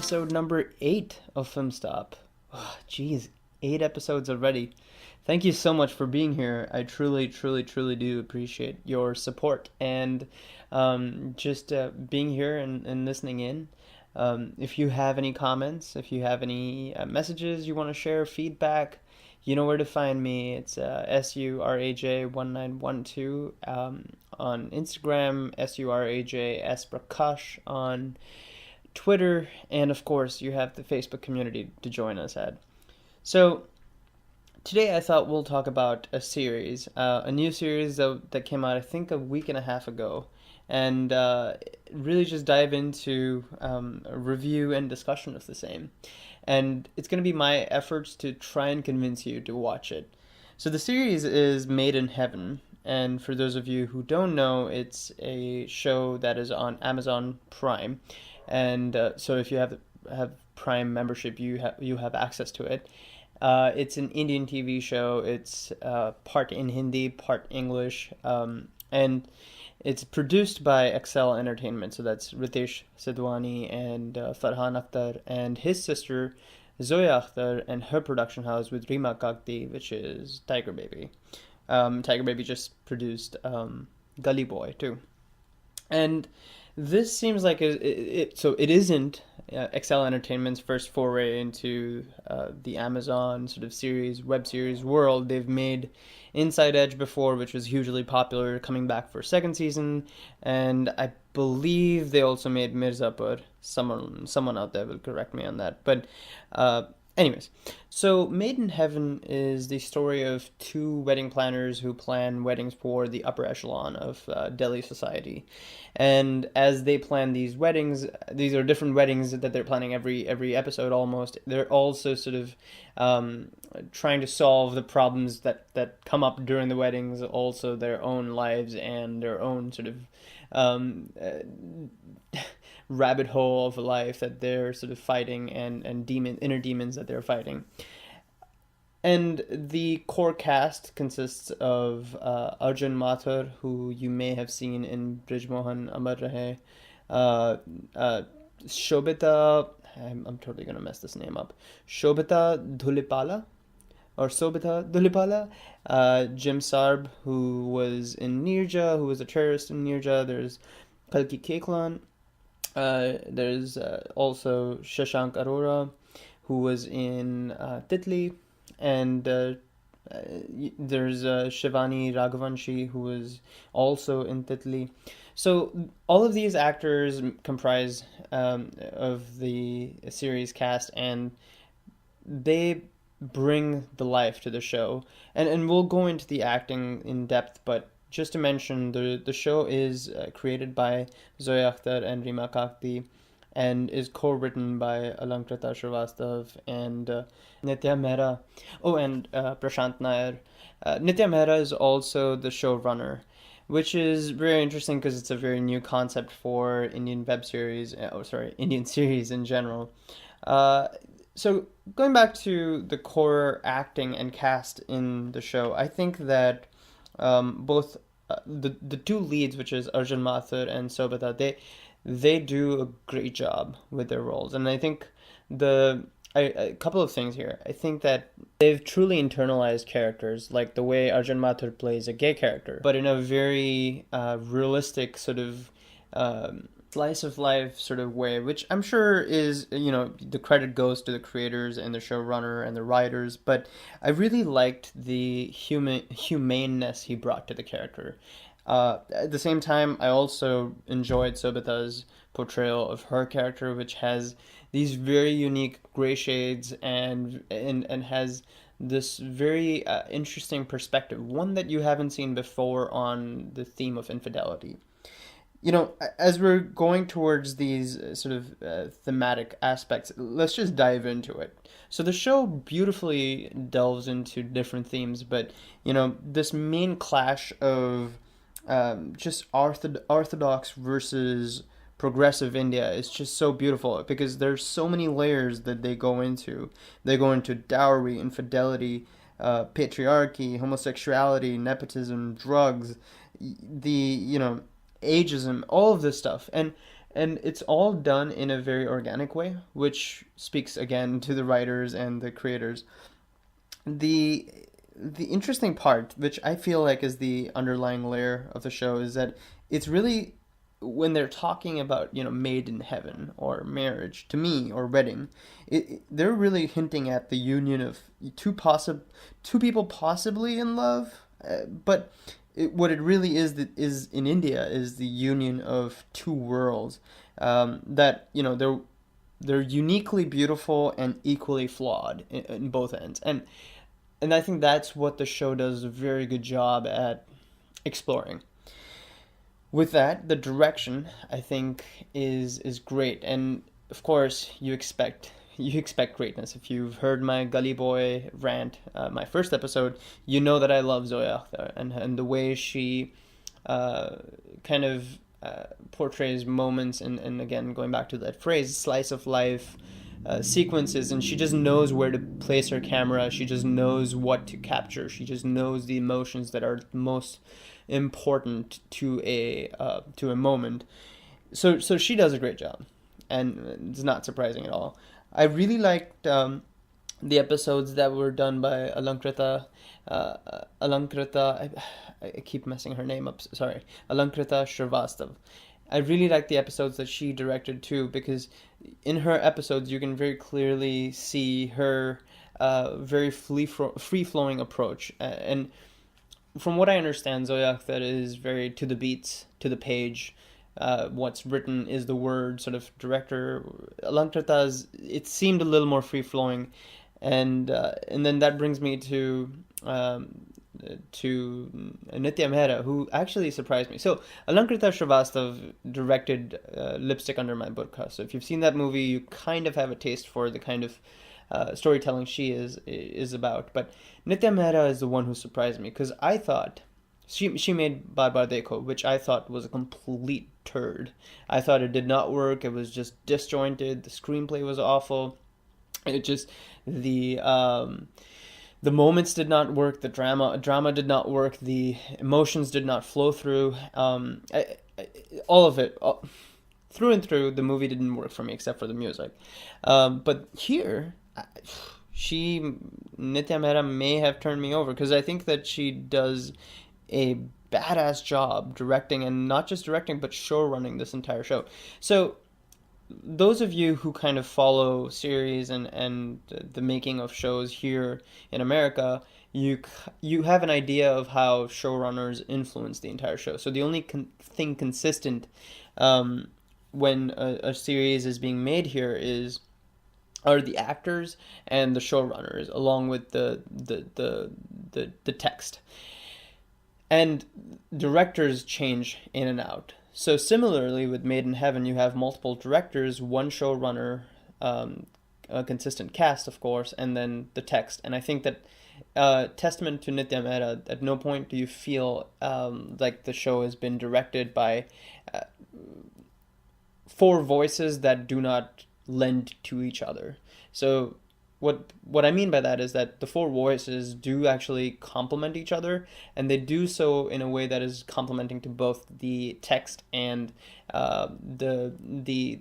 episode number 8 of Film Stop. Oh, geez, 8 episodes already. Thank you so much for being here. I truly, truly, truly do appreciate your support and just being here and listening in. If you have any comments, if you have any messages you want to share, feedback, you know where to find me. It's SURAJ1912 on Instagram, SURAJ on Twitter, and of course, you have the Facebook community to join us at. So, today I thought we'll talk about a new series that came out, I think, a week and a half ago, and really just dive into a review and discussion of the same. And it's going to be my efforts to try and convince you to watch it. So, the series is Made in Heaven, and for those of you who don't know, it's a show that is on Amazon Prime. And so if you have Prime membership, you have access to it. It's an Indian TV show. It's part in Hindi, part English, and it's produced by Excel Entertainment. So that's Ritesh Sidhwani and Farhan Akhtar and his sister Zoya Akhtar, and her production house with Rima Kakti, which is Tiger Baby. Tiger Baby just produced Gully Boy too, and this seems like so it isn't Excel Entertainment's first foray into the Amazon sort of web series world. They've made Inside Edge before, which was hugely popular, coming back for a second season, and I believe they also made Mirzapur. Someone out there will correct me on that, but anyways, so Made in Heaven is the story of two wedding planners who plan weddings for the upper echelon of Delhi society. And as they plan these weddings, these are different weddings that they're planning every episode almost. They're also sort of trying to solve the problems that come up during the weddings, also their own lives and their own sort of rabbit hole of life that they're sort of fighting, and inner demons that they're fighting. And the core cast consists of Arjun Mathur, who you may have seen in Brij Mohan Amar Rahe, Shobita, I'm totally going to mess this name up, Shobita Dhulipala, or Sobita Dhulipala, Jim Sarb, who was in Nirja, who was a terrorist in Nirja. There's Kalki Keklan. There's also Shashank Arora, who was in Titli, and there's Shivani Raghavanshi, who was also in Titli. So all of these actors comprise of the series cast, and they bring the life to the show. And we'll go into the acting in depth, but just to mention, the show is created by Zoya Akhtar and Rima Kakti, and is co-written by Alankrita Srivastav and Nitya Mehra. Oh, and Prashant Nair. Nitya Mehra is also the showrunner, which is very interesting because it's a very new concept for Indian web series. Indian series in general. So going back to the core acting and cast in the show, I think that both the two leads, which is Arjun Mathur and Sobita, they do a great job with their roles. And I think a couple of things here. I think that they've truly internalized characters, like the way Arjun Mathur plays a gay character, but in a very realistic sort of slice of life sort of way, which I'm sure is, the credit goes to the creators and the showrunner and the writers, but I really liked the humaneness he brought to the character. At the same time, I also enjoyed Sobita's portrayal of her character, which has these very unique gray shades and has this very interesting perspective, one that you haven't seen before on the theme of infidelity. As we're going towards these sort of thematic aspects, let's just dive into it. So the show beautifully delves into different themes, but, this main clash of just orthodox versus progressive India is just so beautiful, because there's so many layers that they go into. They go into dowry, infidelity, patriarchy, homosexuality, nepotism, drugs, the ageism, all of this stuff. And and it's all done in a very organic way, which speaks again to the writers and the creators. The interesting part, which I feel like is the underlying layer of the show, is that it's really, when they're talking about, made in heaven or marriage to me or wedding, they're really hinting at the union of two people possibly in love, but what it really is in India is the union of two worlds, that they're uniquely beautiful and equally flawed in both ends, and I think that's what the show does a very good job at exploring. With that, the direction I think is great, and of course you expect greatness. If you've heard my Gully Boy rant, my first episode, you know that I love Zoya Akhtar, and the way she kind of portrays moments, and again going back to that phrase, slice of life sequences, and she just knows where to place her camera. She just knows what to capture. She just knows the emotions that are most important to a moment. So she does a great job, and it's not surprising at all. I really liked the episodes that were done by Alankrita. I keep messing her name up. Sorry, Alankrita Srivastav. I really like the episodes that she directed too, because in her episodes you can very clearly see her very free flowing approach. And from what I understand, Zoya Akhtar is very to the beats, to the page. What's written is the word sort of director. Alankrita's, it seemed a little more free flowing, and then that brings me to Nitya Mehra, who actually surprised me. So Alankrita Srivastav directed Lipstick Under My Burqa. So if you've seen that movie, you kind of have a taste for the kind of storytelling she is about. But Nitya Mehra is the one who surprised me, because I thought she made Bar Bar Dekho, which I thought was a complete turd. I thought it did not work. It was just disjointed. The screenplay was awful. It just the moments did not work. The drama did not work. The emotions did not flow through. All of it, through and through, the movie didn't work for me except for the music. But here, Nitya Mehra may have turned me over, because I think that she does a badass job directing, and not just directing, but show running this entire show. So those of you who kind of follow series and the making of shows here in America, you have an idea of how showrunners influence the entire show. So the only thing consistent when a series is being made here are the actors and the showrunners, along with the text. And directors change in and out. So similarly with Made in Heaven, you have multiple directors, one showrunner, a consistent cast, of course, and then the text. And I think that testament to Nitya Mehra, at no point do you feel like the show has been directed by four voices that do not lend to each other. So what I mean by that is that the four voices do actually complement each other, and they do so in a way that is complementing to both the text and the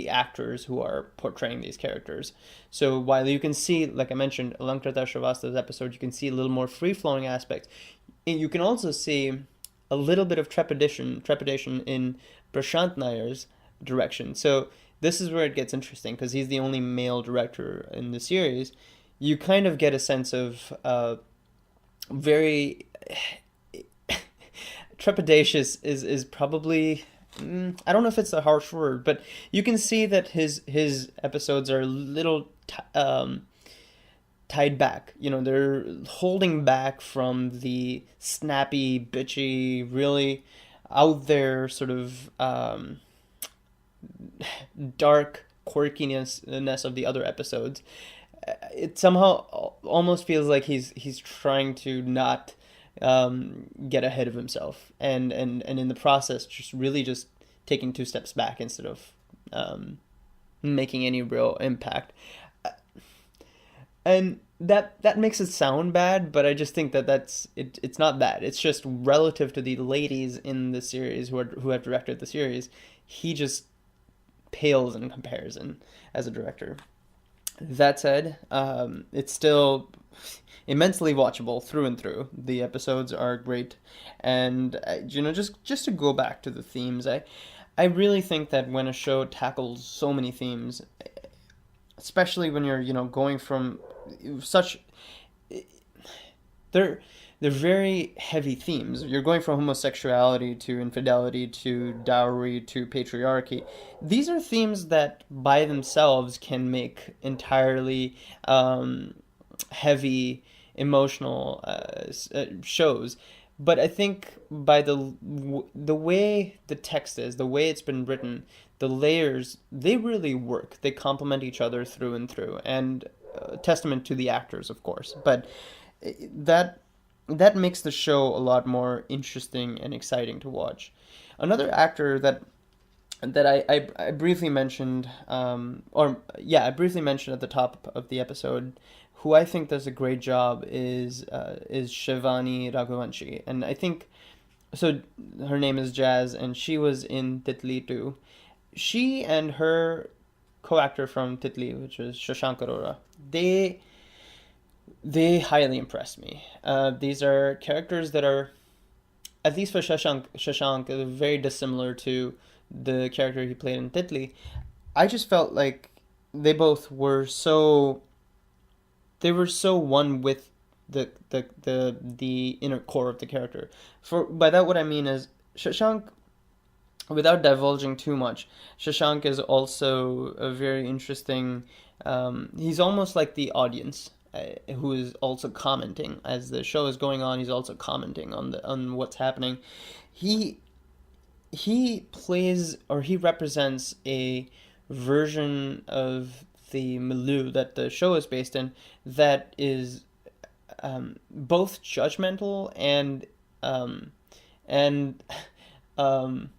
actors who are portraying these characters. So while you can see, like I mentioned, Alankrita Srivastav's episode, you can see a little more free-flowing aspect. And you can also see a little bit of trepidation in Prashant Nair's direction. So this is where it gets interesting, because he's the only male director in the series. You kind of get a sense of very trepidatious is probably, I don't know if it's a harsh word, but you can see that his episodes are a little tied back. They're holding back from the snappy, bitchy, really out there sort of dark quirkiness of the other episodes. It somehow almost feels like he's trying to not get ahead of himself, and in the process just taking two steps back instead of making any real impact. And that makes it sound bad, but I just think that it's not bad. It's just relative to the ladies in the series who have directed the series. He just pales in comparison as a director. That said, it's still immensely watchable through and through. The episodes are great, and just to go back to the themes, I really think that when a show tackles so many themes, especially when you're going from such they're they're very heavy themes. You're going from homosexuality to infidelity to dowry to patriarchy. These are themes that by themselves can make entirely heavy emotional shows. But I think by the way the text is, the way it's been written, the layers, they really work. They complement each other through and through, and testament to the actors, of course. But that that makes the show a lot more interesting and exciting to watch. Another actor that I briefly mentioned, I briefly mentioned at the top of the episode, who I think does a great job is Shivani Raghuvanshi, and I think so. Her name is Jazz, and she was in Titli too. She and her co-actor from Titli, which is Shashank Arora, they highly impressed me. These are characters that are, at least for Shashank is very dissimilar to the character he played in Titli. I just felt like they both were so they were so one with the inner core of the character. For by that what I mean is Shashank, without divulging too much, Shashank is also a very interesting. He's almost like the audience. Who is also commenting as the show is going on? He's also commenting on what's happening. He he plays or he represents a version of the milieu that the show is based in that is both judgmental um, and um,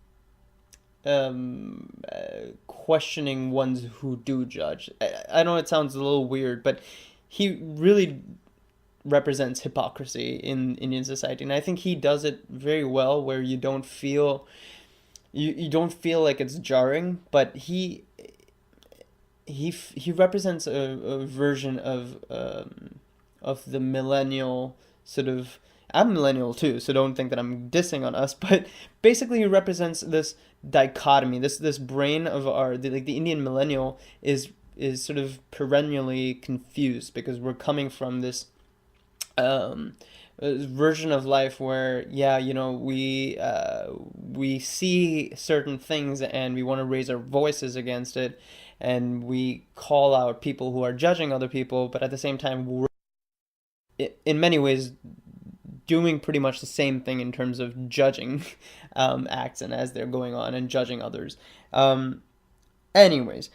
questioning ones who do judge. I know it sounds a little weird, but he really represents hypocrisy in Indian society, and I think he does it very well. Where you don't feel like it's jarring, but he represents a version of the millennial sort of. I'm a millennial too, so don't think that I'm dissing on us. But basically, he represents this dichotomy, this brain of like the Indian millennial is sort of perennially confused because we're coming from this um, version of life where we see certain things and we want to raise our voices against it, and we call out people who are judging other people, but at the same time we're in many ways doing pretty much the same thing in terms of judging acts and as they're going on and judging others. Um, Anyways,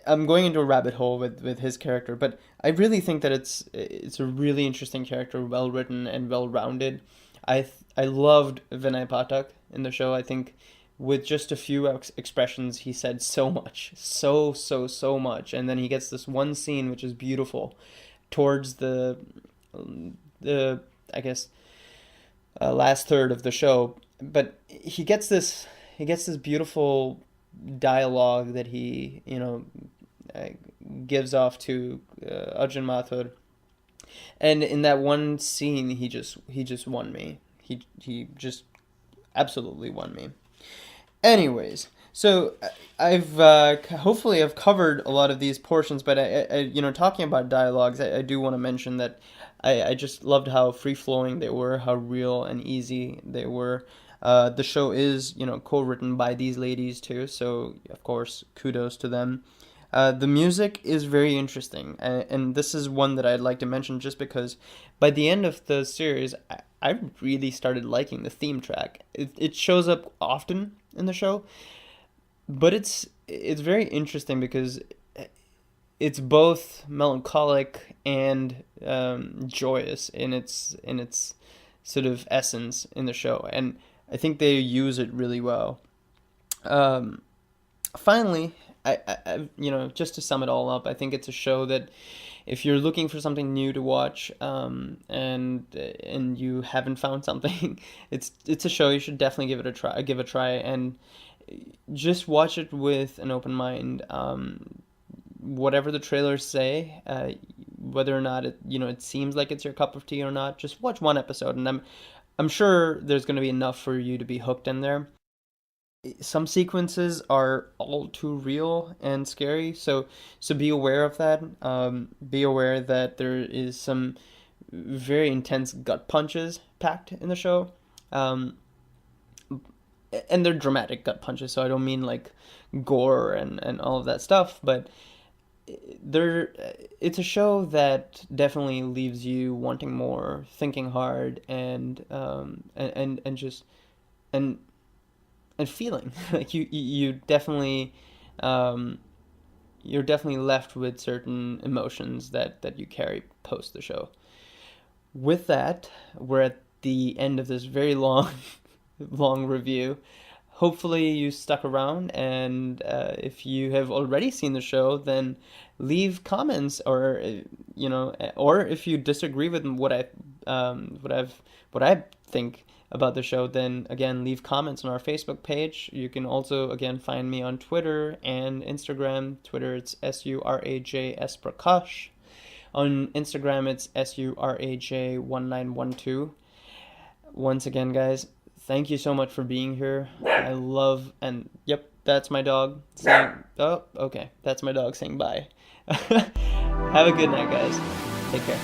I'm going into a rabbit hole with his character, but I really think that it's a really interesting character, well written and well rounded. I loved Vinay Pathak in the show. I think with just a few expressions, he said so much, so much, and then he gets this one scene which is beautiful towards the I guess last third of the show, but he gets this beautiful dialogue that he uh, gives off to Arjun Mathur, and in that one scene he just won me. He just absolutely won me. Anyways, so hopefully I've covered a lot of these portions, but talking about dialogues, I do want to mention that I just loved how free flowing they were, how real and easy they were. The show is co-written by these ladies too, so of course kudos to them. The music is very interesting, and this is one that I'd like to mention just because by the end of the series, I really started liking the theme track. It shows up often in the show, but it's very interesting because it's both melancholic and joyous in its sort of essence in the show, and I think they use it really well. Um, Finally, just to sum it all up, I think it's a show that if you're looking for something new to watch, and you haven't found something, it's a show you should definitely give a try, and just watch it with an open mind. Whatever the trailers say, whether or not it seems like it's your cup of tea or not, just watch one episode, and I'm sure there's going to be enough for you to be hooked in there. Some sequences are all too real and scary, so be aware of that. Be aware that there is some very intense gut punches packed in the show. Um, and they're dramatic gut punches, so I don't mean like gore and all of that stuff, but there it's a show that definitely leaves you wanting more, thinking hard, and just and and feeling like you definitely um you're definitely left with certain emotions that you carry post the show. With that, we're at the end of this very long long review. Hopefully you stuck around, and if you have already seen the show, then leave comments, or or if you disagree with what I think about the show, then again leave comments on our Facebook page. You can also again find me on Twitter and Instagram. Twitter it's SURAJS Prakash. On Instagram it's SURAJ1912. Once again, guys, thank you so much for being here. I love, and yep, that's my dog saying, oh, okay, that's my dog saying bye. Have a good night, guys. Take care.